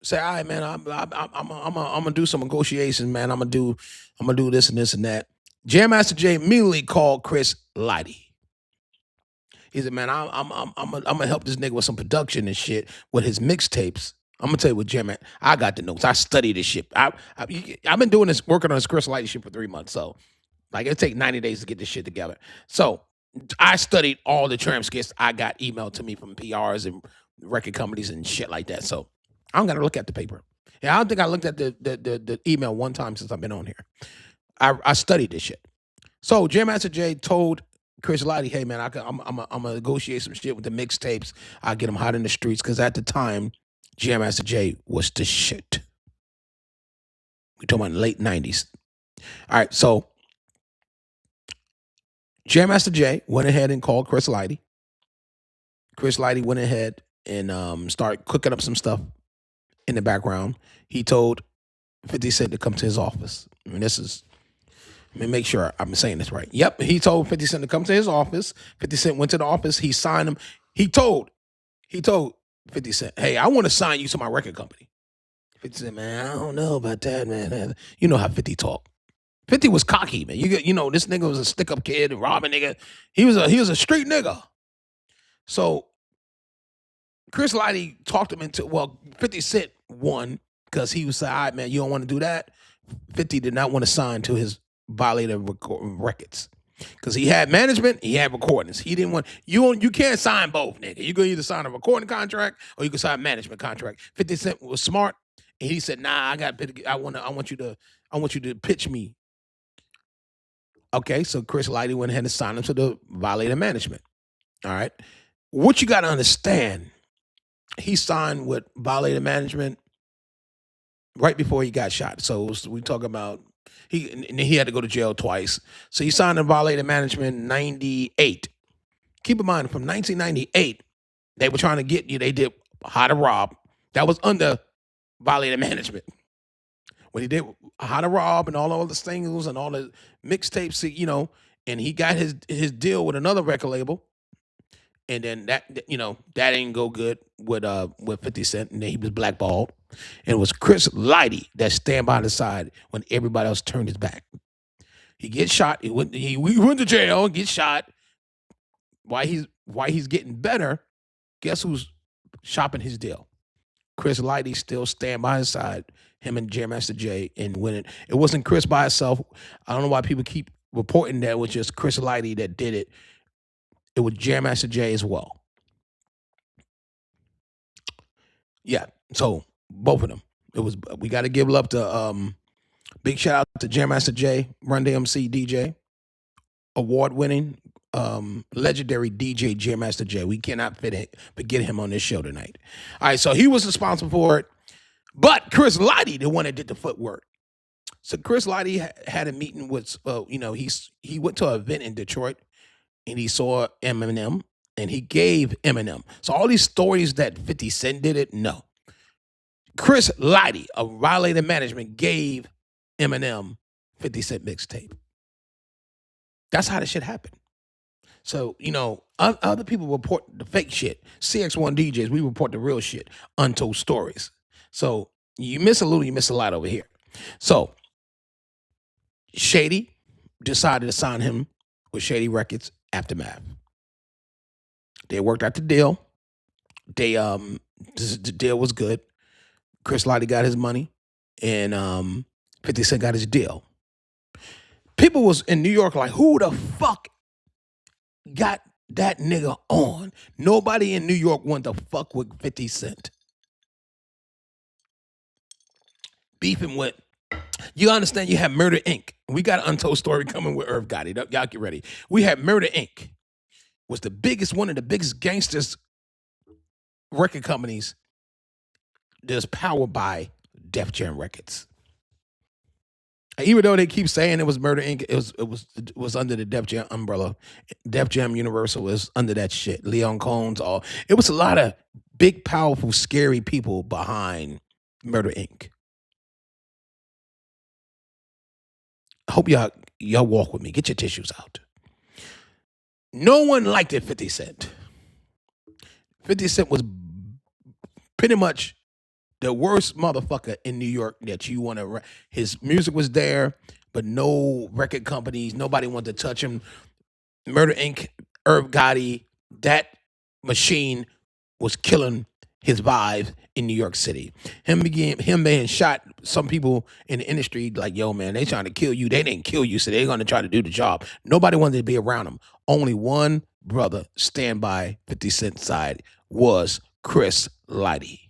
say, "All right, man, I'm gonna do some negotiations, man. I'm gonna do this and this and that." Jam Master Jay immediately called Chris Lighty. He said, "Man, I'm gonna help this nigga with some production and shit with his mixtapes." I'm gonna tell you what, Jam, man, I got the notes. I studied this shit. I've been doing this, working on this Chris Lighty shit for 3 months. So, like, it take 90 days to get this shit together. So, I studied all the transcripts I got emailed to me from PRs and record companies and shit like that. So, I don't gotta look at the paper. Yeah, I don't think I looked at the email one time since I've been on here. I studied this shit. So, Jam Master Jay told Chris Lighty, "Hey, man, I'm gonna negotiate some shit with the mixtapes. I'll get them hot in the streets." Because at the time, Jam Master Jay was the shit. We're talking about the late 90s. All right, so Jam Master Jay went ahead and called Chris Lighty. Chris Lighty went ahead and started cooking up some stuff in the background. He told 50 Cent to come to his office. I mean, let me make sure I'm saying this right. Yep, he told 50 Cent to come to his office. 50 Cent went to the office. He signed him. He told 50 Cent, "Hey, I want to sign you to my record company." 50 Cent, "Man, I don't know about that, man." You know how 50 talk. 50 was cocky, man. You know, this nigga was a stick-up kid, a robbing nigga. He was a street nigga. So Chris Lighty talked him into, 50 Cent won because he was saying, "All right, man, you don't want to do that." 50 did not want to sign to his Violator records. Because he had management, he had recordings. He didn't want you can't sign both, nigga. You can either sign a recording contract or you can sign a management contract. 50 Cent was smart, and he said, "Nah, I want you to pitch me." Okay, so Chris Lighty went ahead and signed him to the Violator Management. All right. What you gotta understand, he signed with Violator Management right before he got shot. So we talk about he had to go to jail twice. So he signed in Violator Management in 98. Keep in mind, from 1998, they were trying to get you. They did How to Rob. That was under Violator Management. When he did How to Rob and all the singles and all the mixtapes, and he got his deal with another record label. And then that didn't go good with 50 Cent, and then he was blackballed. And it was Chris Lighty that stand by the side when everybody else turned his back. He gets shot. He went to jail, gets shot. Why he's getting better? Guess who's shopping his deal? Chris Lighty still stand by his side. Him and Jam Master Jay and winning. It wasn't Chris by himself. I don't know why people keep reporting that it was just Chris Lighty that did it. It was Jam Master Jay as well. Yeah, so both of them. We got to give love to big shout out to Jam Master Jay, Run DMC DJ, award winning, legendary DJ Jam Master Jay. We cannot forget him on this show tonight. All right, so he was responsible for it, but Chris Lighty, the one that did the footwork. So Chris Lighty had a meeting with, he went to an event in Detroit, and he saw Eminem, and he gave Eminem. So all these stories that 50 Cent did it, no. Chris Lighty of Violator Management gave Eminem 50 Cent mixtape. That's how this shit happened. So, other people report the fake shit. Cx1DJs, we report the real shit. Untold stories. So you miss a little, you miss a lot over here. So Shady decided to sign him with Shady Records, Aftermath. They worked out the deal. The deal was good. Chris Lighty got his money, and 50 Cent got his deal. People was in New York like, who the fuck got that nigga on? Nobody in New York wanted to fuck with 50 Cent. Beefing with, you understand, you have Murder Inc. We got an Untold story coming with Irv Gotti. Y'all get ready. We had Murder Inc. was one of the biggest gangsters record companies that's powered by Def Jam Records. Even though they keep saying it was Murder Inc., it was under the Def Jam umbrella. Def Jam Universal was under that shit. Leon Combs, it was a lot of big, powerful, scary people behind Murder Inc. I hope y'all walk with me. Get your tissues out. No one liked it, 50 Cent. 50 Cent was pretty much the worst motherfucker in New York that you want to. His music was there, but no record companies, nobody wanted to touch him. Murder Inc., Irv Gotti, that machine was killing his vibe in New York City. Him being shot, some people in the industry like, yo, man, they trying to kill you. They didn't kill you, so they're going to try to do the job. Nobody wanted to be around him. Only one brother stand by 50 Cent's side was Chris Lighty.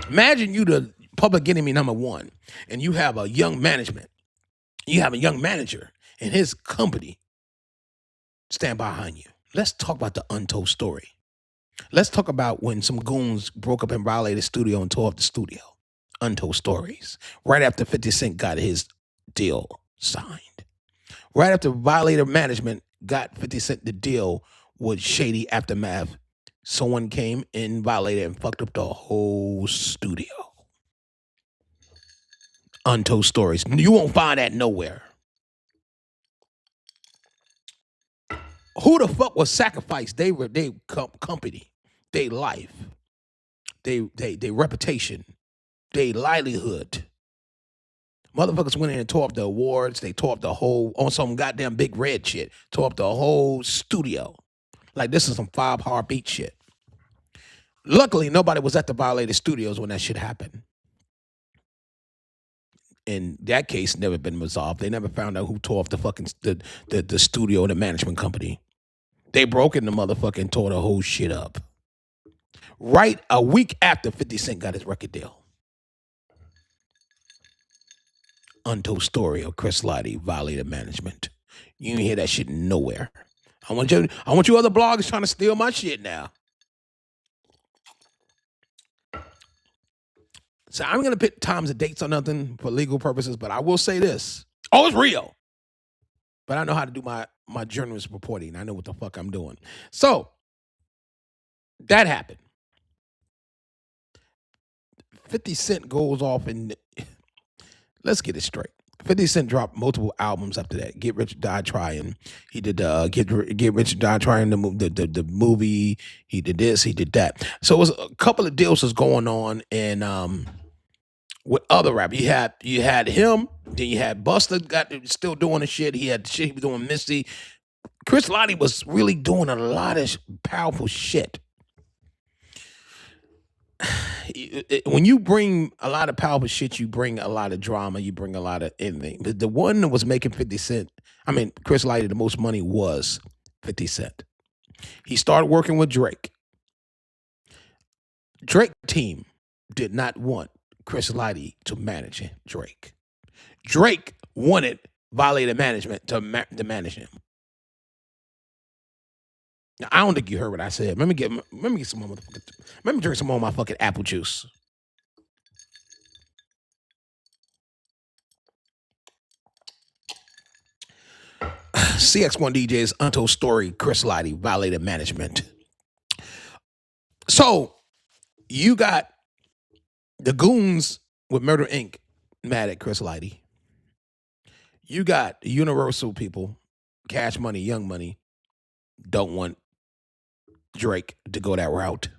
Imagine you the public enemy number one, and you have a young management. You have a young manager and his company stand behind you. Let's talk about the Untold story. Let's talk about when some goons broke up and violated the studio and tore up the studio. Untold stories. Right after 50 Cent got his deal signed. Right after Violator Management got 50 Cent the deal with Shady Aftermath, someone came in, violated, and fucked up the whole studio. Untold stories. You won't find that nowhere. Who the fuck was sacrificed? They company, their life, their reputation, their livelihood. Motherfuckers went in and tore up the awards. They tore up the whole, on some goddamn big red shit, tore up the whole studio. Like this is some 5 Heartbeat shit. Luckily, nobody was at the Violator Studios when that shit happened. In that case, never been resolved. They never found out who tore off the fucking the studio and the management company. They broke in the motherfucking tore the whole shit up. Right a week after 50 Cent got his record deal. Untold story of Chris Lighty, Violator Management. You ain't hear that shit nowhere. I want you other bloggers trying to steal my shit now. So I'm gonna put times and dates on nothing for legal purposes, but I will say this. Oh, it's real. But I know how to do my journalist reporting. I know what the fuck I'm doing. So that happened. 50 Cent goes off and let's get it straight. 50 Cent dropped multiple albums after that. Get Rich or Die Trying. He did Get Rich or Die Trying, the movie. He did this, he did that. So it was a couple of deals was going on and with other rappers. You had him, then you had Busta still doing the shit. He had the shit he was doing Missy. Chris Lighty was really doing a lot of powerful shit. When you bring a lot of powerful shit, you bring a lot of drama, you bring a lot of anything. The one that was making 50 Cent, Chris Lighty, the most money was 50 Cent. He started working with Drake. Drake team did not want Chris Lighty to manage Drake. Drake wanted Violator management to manage him. Now, I don't think you heard what I said. Let me get some more. Let me drink some more of my fucking apple juice. Cx1DJs, Untold Story, Chris Lighty, Violator management. So you got the goons with Murder Inc. mad at Chris Lighty. You got Universal people, Cash Money, Young Money, don't want Drake to go that route.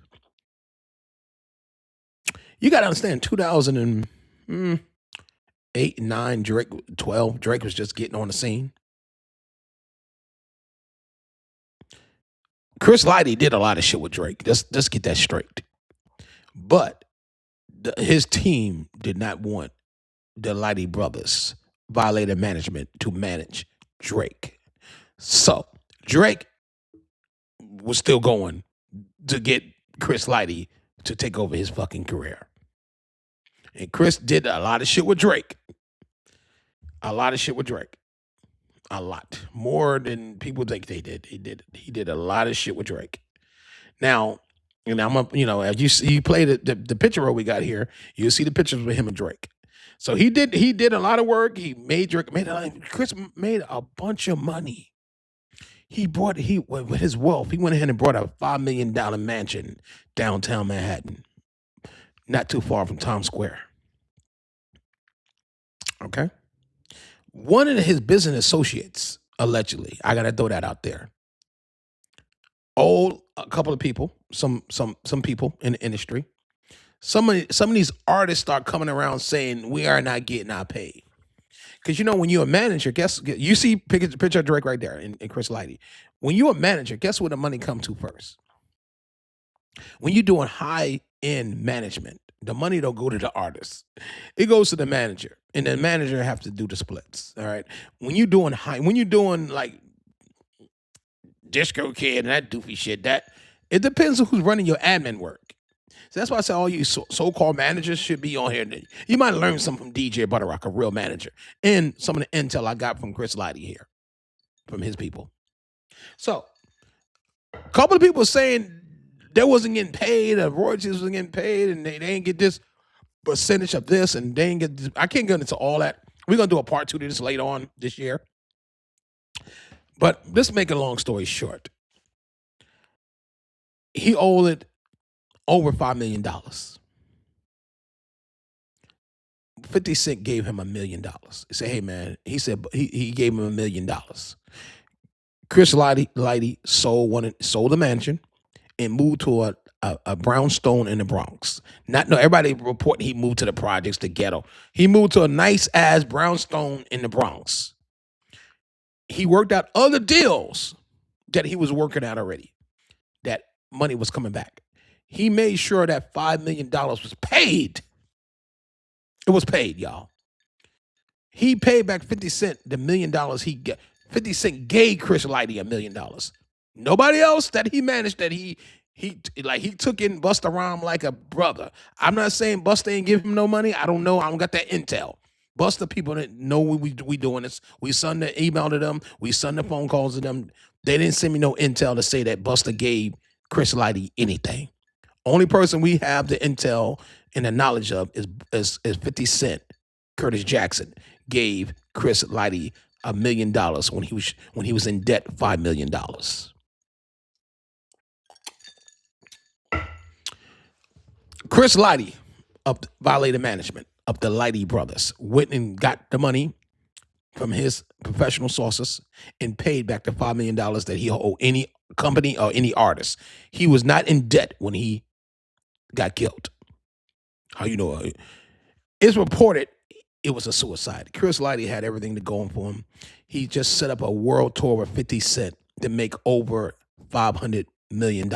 You got to understand, 2008, 9, Drake, 12, Drake was just getting on the scene. Chris Lighty did a lot of shit with Drake. Let's get that straight. But his team did not want the Lighty brothers, Violator management, to manage Drake. So Drake was still going to get Chris Lighty to take over his fucking career. And Chris did a lot of shit with Drake. A lot of shit with Drake. A lot. More than people think they did. He did a lot of shit with Drake. Now, and I'm up, as you play the picture roll we got here, you'll see the pictures with him and Drake. So he did a lot of work. He made Drake Chris made a bunch of money. With his wealth, he went ahead and bought a $5 million mansion downtown Manhattan, not too far from Times Square. Okay. One of his business associates, allegedly, I gotta throw that out there. A couple of people, some people in the industry. Some of these artists start coming around saying we are not getting our pay. Because when you're a manager, you see picture of Drake right there in Chris Lighty. When you're a manager, guess where the money comes to first? When you're doing high-end management, the money don't go to the artist. It goes to the manager. And the manager have to do the splits. All right. When you're doing like Disco Kid and that doofy shit, it depends on who's running your admin work. So that's why I say all you so-called managers should be on here. You might learn something from DJButterrock, a real manager, and some of the intel I got from Chris Lighty here, from his people. So, a couple of people saying they wasn't getting paid, the royalties wasn't getting paid, and they ain't get this percentage of this, and they ain't get this. I can't get into all that. We're going to do a part 2 to this later on this year. But let's make a long story short. He owed it over $5 million. 50 Cent gave him $1 million. He said, hey, man, he said he gave him $1 million. Chris Lighty sold the mansion and moved to a brownstone in the Bronx. Everybody report he moved to the projects, the ghetto. He moved to a nice-ass brownstone in the Bronx. He worked out other deals that he was working out already. That money was coming back. He made sure that $5 million was paid. It was paid, y'all. He paid back 50 Cent the $1 million he got. 50 Cent gave Chris Lighty $1 million. Nobody else that he managed that he took in Busta Rhymes like a brother. I'm not saying Busta ain't give him no money. I don't know. I don't got that intel. Busta people that know we doing this. We send the email to them. We send the phone calls to them. They didn't send me no intel to say that Busta gave Chris Lighty anything. Only person we have the intel and the knowledge of is 50 Cent. Curtis Jackson gave Chris Lighty $1 million when he was in debt $5 million. Chris Lighty of Violator Management of the Lighty brothers went and got the money from his professional sources and paid back the $5 million that he owed any company or any artist. He was not in debt when he got killed. How you know? It's reported it was a suicide. Chris Lighty had everything to go on for him. He just set up a world tour with 50 Cent to make over $500 million.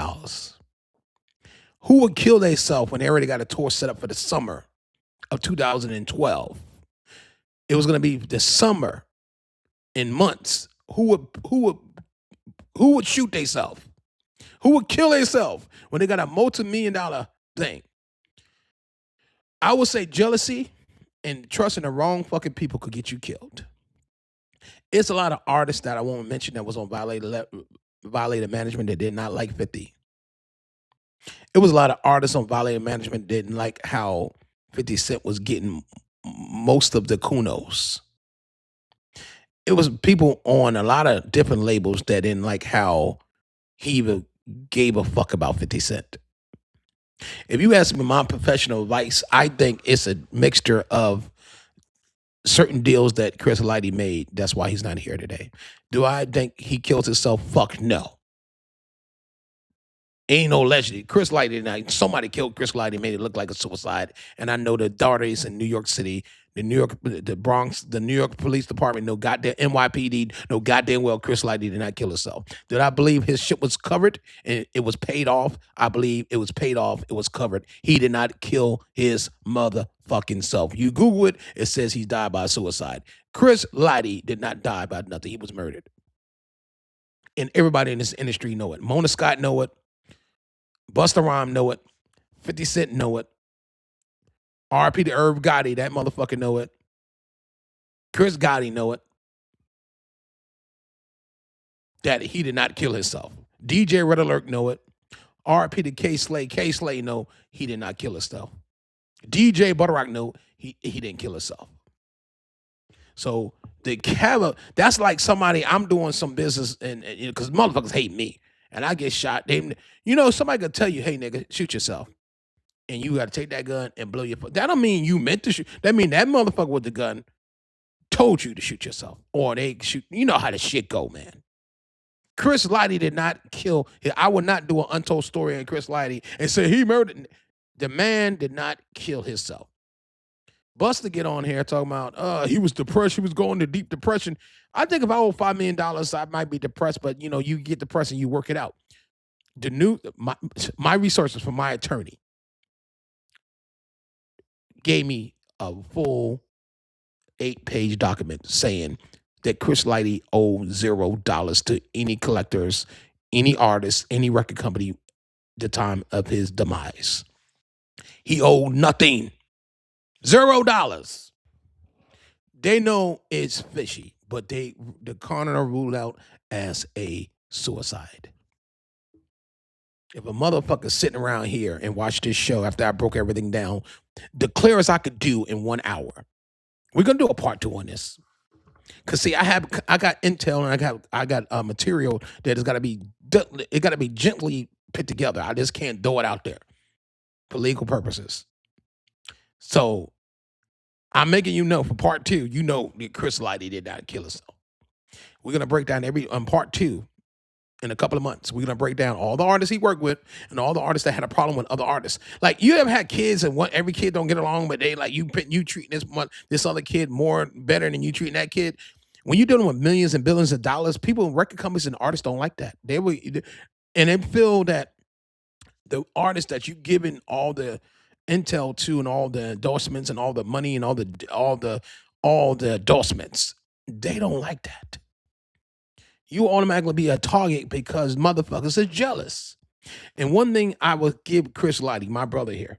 Who would kill themselves when they already got a tour set up for the summer of 2012? It was going to be the summer in months. Who would shoot themselves? Who would kill themselves when they got a multi-million-dollar thing? I would say jealousy and trusting the wrong fucking people could get you killed. It's a lot of artists that I won't mention that was on Violator Management that did not like 50. It was a lot of artists on Violator Management that didn't like how 50 Cent was getting most of the kudos. It was people on a lot of different labels that didn't like how he even gave a fuck about 50 Cent. If you ask me my professional advice, I think it's a mixture of certain deals that Chris Lighty made. That's why he's not here today. Do I think he killed himself? Fuck no. Ain't no legend. Chris Lighty, somebody killed Chris Lighty, made it look like a suicide. And I know the authorities in New York City, the Bronx, the New York Police Department, no goddamn NYPD, no goddamn well Chris Lighty did not kill himself. Did I believe his shit was covered and it was paid off? I believe it was paid off. It was covered. He did not kill his motherfucking self. You Google it, it says he died by suicide. Chris Lighty did not die by nothing. He was murdered. And everybody in this industry know it. Mona Scott know it. Busta Rhymes know it. 50 Cent know it. R.P. to Irv Gotti, that motherfucker know it. Chris Gotti know it. That he did not kill himself. DJ Red Alert know it. R.P. to K Slay know he did not kill himself. DJButterrock know he didn't kill himself. So that's like somebody, I'm doing some business and because motherfuckers hate me. And I get shot. Somebody could tell you, hey, nigga, shoot yourself. And you got to take that gun and blow your foot. That don't mean you meant to shoot. That mean that motherfucker with the gun told you to shoot yourself. Or they shoot. You know how the shit go, man. Chris Lighty did not kill. I would not do an untold story on Chris Lighty and say he murdered. The man did not kill himself. Busta get on here talking about, he was depressed. He was going to deep depression. I think if I owe $5 million, I might be depressed, but you get depressed and you work it out. My resources from my attorney gave me a full 8-page document saying that Chris Lighty owed $0 to any collectors, any artists, any record company the time of his demise. He owed nothing. $0. They know it's fishy, but the coroner ruled out as a suicide. If a motherfucker sitting around here and watch this show after I broke everything down, the clearest I could do in 1 hour, we're gonna do a part 2 on this. Cause see, I got intel and I got material that has got to be gently put together. I just can't throw it out there for legal purposes. So I'm making for part 2, that Chris Lighty did not kill himself. We're going to break down part 2 in a couple of months. We're going to break down all the artists he worked with and all the artists that had a problem with other artists. Like, you ever had kids and every kid don't get along, but they like you treating this other kid better than you treating that kid? When you're dealing with millions and billions of dollars, people, record companies and artists don't like that. They feel that the artists that you giving all the intel to and all the endorsements and all the money and all the endorsements, they don't like that. You automatically be a target because motherfuckers are jealous. And one thing I would give Chris Lighty, my brother here,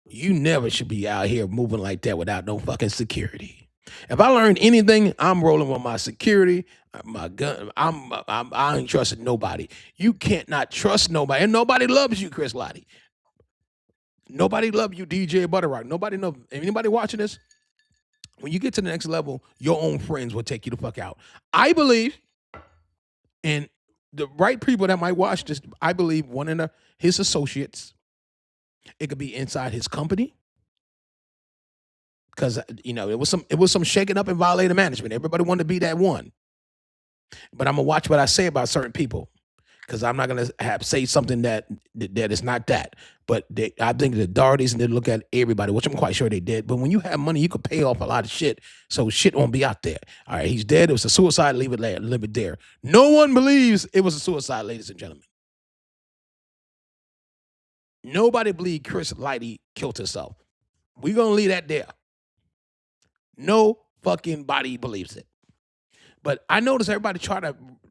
you never should be out here moving like that without no fucking security. If I learned anything, I'm rolling with my security, my gun. I ain't trusting nobody. You can't not trust nobody, and nobody loves you, Chris Lighty. Nobody loves you, DJButterrock. Nobody know. Anybody watching this? When you get to the next level, your own friends will take you the fuck out. I believe, and the right people that might watch this, I believe one of his associates, it could be inside his company. Because it was some shaking up in Violator management. Everybody wanted to be that one. But I'm gonna watch what I say about certain people, because I'm not gonna say something that is not that. But I think the authorities and they look at everybody, which I'm quite sure they did. But when you have money, you could pay off a lot of shit, so shit won't be out there. All right, he's dead. It was a suicide. Leave it there. No one believes it was a suicide, ladies and gentlemen. Nobody believes Chris Lighty killed himself. We're gonna leave that there. No fucking body believes it. But I notice everybody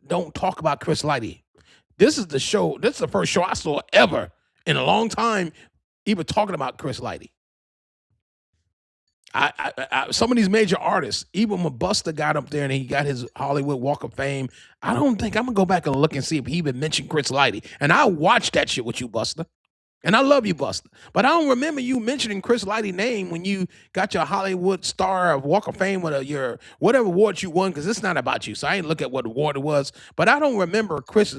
don't talk about Chris Lighty. This is the first show I saw ever in a long time even talking about Chris Lighty. Some of these major artists, even when Busta got up there and he got his Hollywood Walk of Fame, I don't think I'm gonna go back and look and see if he even mentioned Chris Lighty. And I watched that shit with you, Busta. And I love you, Busta. But I don't remember you mentioning Chris Lighty's name when you got your Hollywood Star of Walk of Fame with your whatever award you won, because it's not about you. So I ain't look at what award it was. But I don't remember Chris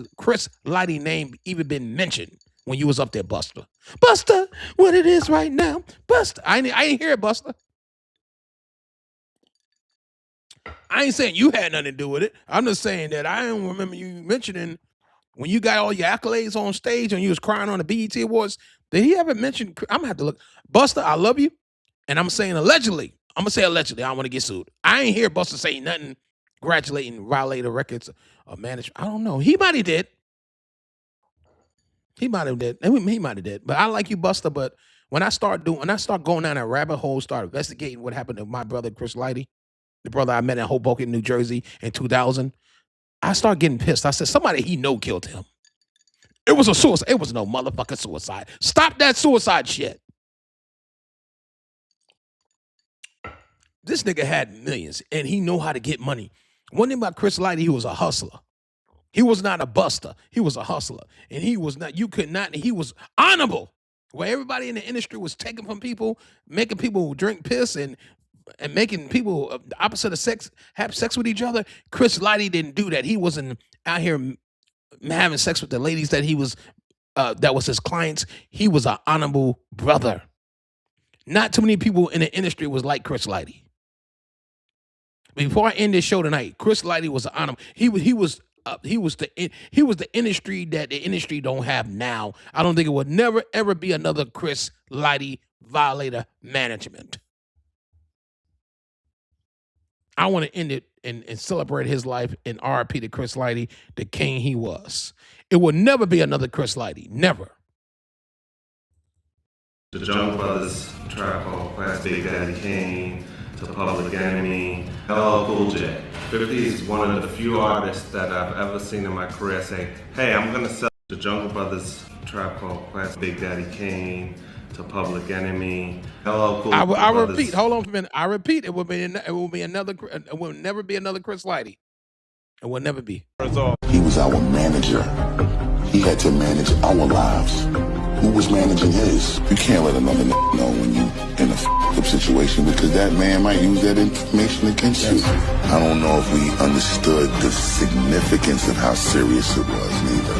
Lighty's name even been mentioned when you was up there, Busta. Busta, what it is right now. Busta. I ain't hear it, Busta. I ain't saying you had nothing to do with it. I'm just saying that I don't remember you mentioning when you got all your accolades on stage and you was crying on the BET Awards. Did he ever mention? I'm gonna have to look. Busta, I love you, and I'm saying allegedly. I'm gonna say allegedly. I don't want to get sued. I ain't hear Busta say nothing congratulating Violator Records or management. I don't know. He might have did. He might have did. He might have did. But I like you, Busta. But when I start going down that rabbit hole, start investigating what happened to my brother Chris Lighty, the brother I met in Hoboken, New Jersey in 2000. I start getting pissed. I said, somebody he know killed him. It was a suicide. It was no motherfucking suicide. Stop that suicide shit. This nigga had millions, and he know how to get money. One thing about Chris Lighty, he was a hustler. He was not a buster. He was a hustler. And he was not, he was honorable. Where everybody in the industry was taking from people, making people drink piss and making people opposite of sex have sex with each other. Chris Lighty didn't do that. He wasn't out here having sex with the ladies that he was that was his clients. He was an honorable brother. Not too many people in the industry was like Chris Lighty. Before I end this show tonight, Chris Lighty was an honorable. He was the industry that the industry don't have now. I don't think it would never ever be another Chris Lighty Violator management. I want to end it and celebrate his life in RIP to Chris Lighty, the king he was. It will never be another Chris Lighty. Never. The Jungle Brothers, Tribe Called Quest, Big Daddy Kane, to Public Enemy, LL Cool J. 50 is one of the few artists that I've ever seen in my career say, hey, I'm going to sell the Jungle Brothers, Tribe Called Quest, Big Daddy Kane, to Public Enemy, LL Cool J. I repeat, hold on for a minute. I repeat, it will never be another Chris Lighty. It will never be. He was our manager. He had to manage our lives. Who was managing his? You can't let another know when you in a up situation, because that man might use that information against you. I don't know if we understood the significance of how serious it was, neither.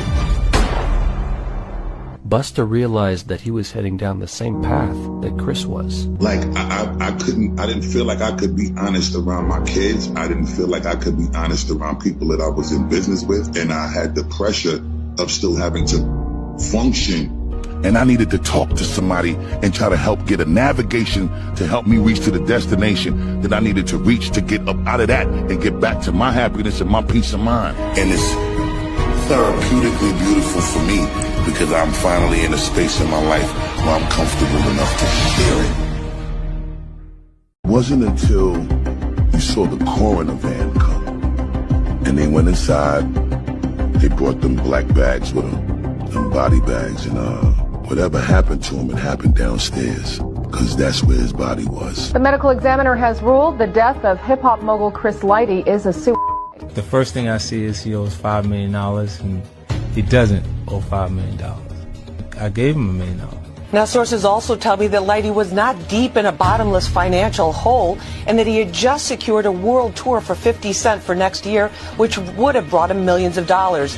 Busta realized that he was heading down the same path that Chris was. Like, I didn't feel like I could be honest around my kids. I didn't feel like I could be honest around people that I was in business with. And I had the pressure of still having to function. And I needed to talk to somebody and try to help get a navigation to help me reach to the destination that I needed to reach to get up out of that and get back to my happiness and my peace of mind. And it's therapeutically beautiful for me, because I'm finally in a space in my life where I'm comfortable enough to share it. It wasn't until you saw the coroner van come and they went inside, they brought them black bags with them, them body bags, and whatever happened to him, it happened downstairs. because that's where his body was. The medical examiner has ruled the death of hip-hop mogul Chris Lighty is a suicide. The first thing I see is he owes $5 million, and he doesn't owe $5 million. I gave him $1 million. Now, sources also tell me that Lighty was not deep in a bottomless financial hole and that he had just secured a world tour for 50 Cent for next year, which would have brought him millions of dollars.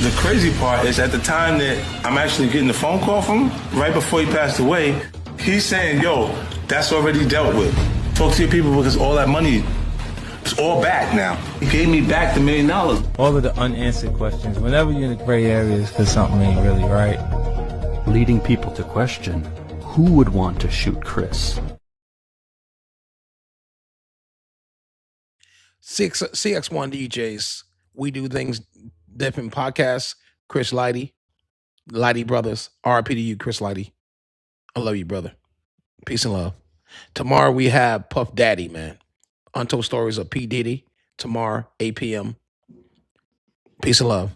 The crazy part is at the time that I'm actually getting the phone call from him, right before he passed away, he's saying, yo, that's already dealt with. Talk to your people because all that money is all back now. He gave me back the $1 million. All of the unanswered questions, whenever you're in the gray areas because something ain't really right. Leading people to question, who would want to shoot Chris? Cx1DJs, we do things different podcasts. Chris Lighty, Lighty Brothers, RIP to you, Chris Lighty. I love you, brother. Peace and love. Tomorrow we have Puff Daddy, man. Untold Stories of P. Diddy. Tomorrow, 8 p.m. Peace and love.